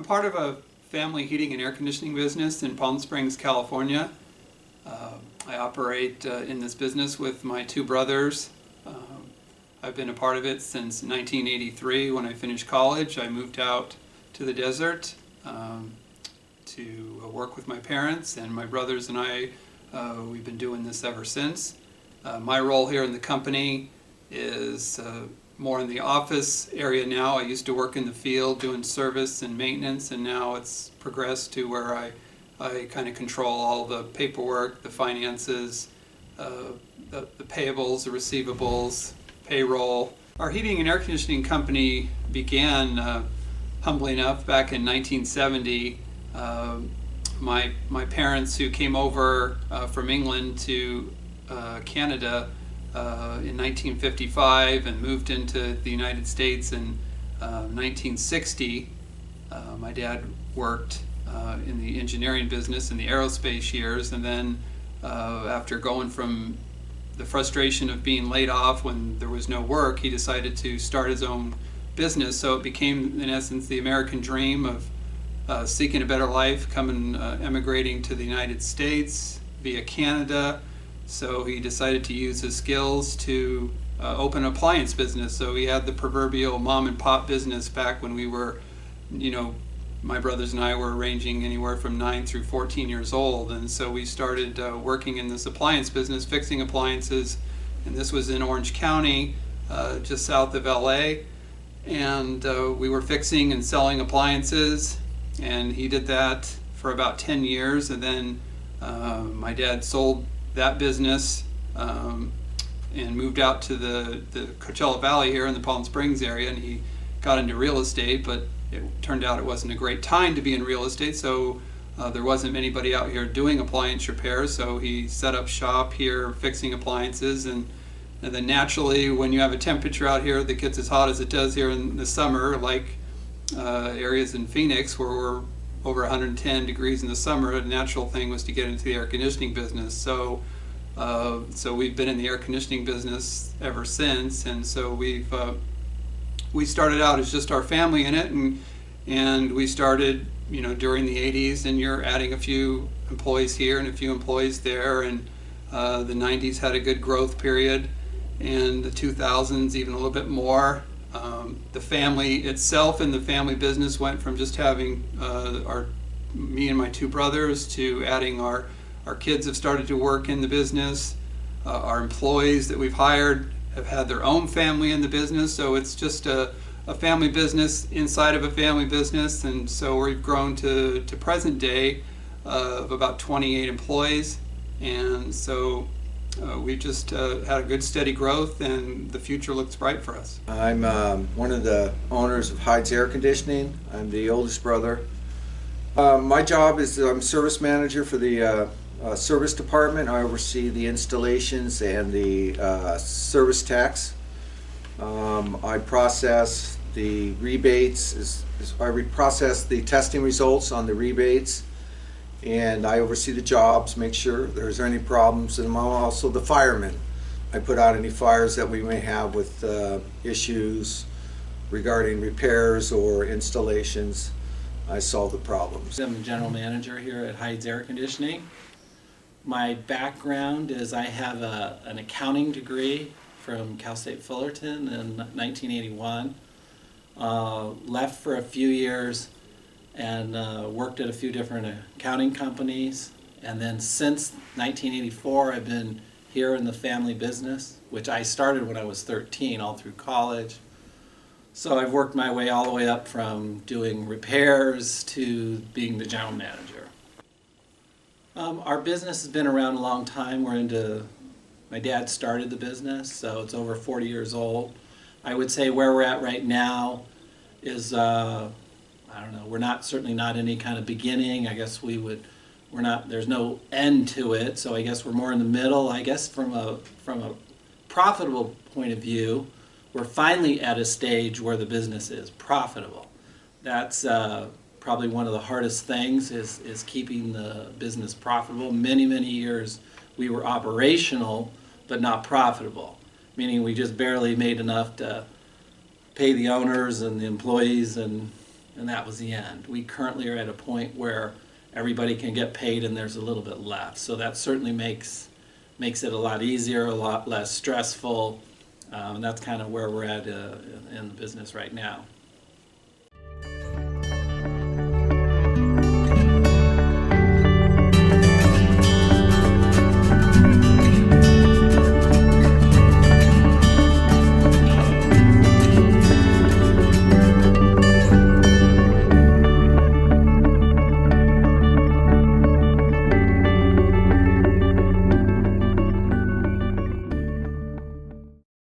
part of a family heating and air conditioning business in Palm Springs, California. I operate in this business with my two brothers. I've been a part of it since 1983 when I finished college. I moved out to the desert to work with my parents, and my brothers and I, we've been doing this ever since. My role here in the company is more in the office area now. I used to work in the field doing service and maintenance, and now it's progressed to where I kind of control all the paperwork, the finances, the payables, the receivables, payroll. Our heating and air conditioning company began, humbly enough, back in 1970. My parents, who came over from England to Canada in 1955 and moved into the United States in 1960. My dad worked in the engineering business in the aerospace years, and then after going from the frustration of being laid off when there was no work, he decided to start his own business. So it became, in essence, the American dream of seeking a better life, emigrating to the United States via Canada. So he decided to use his skills to open an appliance business. So he had the proverbial mom and pop business back when we were, my brothers and I were ranging anywhere from 9 through 14 years old. And so we started working in this appliance business, fixing appliances. And this was in Orange County, just south of LA. And we were fixing and selling appliances. And he did that for about 10 years. And then my dad sold that business and moved out to the Coachella Valley here in the Palm Springs area, and he got into real estate, but it turned out it wasn't a great time to be in real estate, so there wasn't anybody out here doing appliance repairs, so he set up shop here fixing appliances, and then naturally when you have a temperature out here that gets as hot as it does here in the summer, like areas in Phoenix where we're over 110 degrees in the summer, a natural thing was to get into the air conditioning business. So we've been in the air conditioning business ever since, and so we started out as just our family in it, and we started during the 80s, and you're adding a few employees here and a few employees there, and the 90s had a good growth period, and the 2000s even a little bit more. The family itself and the family business went from just having me and my two brothers to adding our kids have started to work in the business. Our employees that we've hired have had their own family in the business, so it's just a family business inside of a family business, and so we've grown to present day of about 28 employees, and so we've just had a good steady growth, and the future looks bright for us. I'm one of the owners of Hydes Air Conditioning. I'm the oldest brother. My job is I'm service manager for the service department. I oversee the installations and the service tax. I process the rebates. I process the testing results on the rebates, and I oversee the jobs, make sure there's any problems, and I'm also the fireman. I put out any fires that we may have with issues regarding repairs or installations. I solve the problems. I'm the general manager here at Hydes Air Conditioning. My background is I have an accounting degree from Cal State Fullerton in 1981. Left for a few years and worked at a few different accounting companies, and then since 1984 I've been here in the family business, which I started when I was 13 all through college. So I've worked my way all the way up from doing repairs to being the general manager. Our business has been around a long time. My dad started the business, so it's over 40 years old. I would say where we're at right now is I don't know, we're certainly not any kind of beginning. I guess there's no end to it, so I guess we're more in the middle. I guess from a profitable point of view, we're finally at a stage where the business is profitable. That's probably one of the hardest things is keeping the business profitable. Many years we were operational but not profitable, meaning we just barely made enough to pay the owners and the employees and and that was the end. We currently are at a point where everybody can get paid and there's a little bit left. So that certainly makes it a lot easier, a lot less stressful. And that's kind of where we're at in the business right now.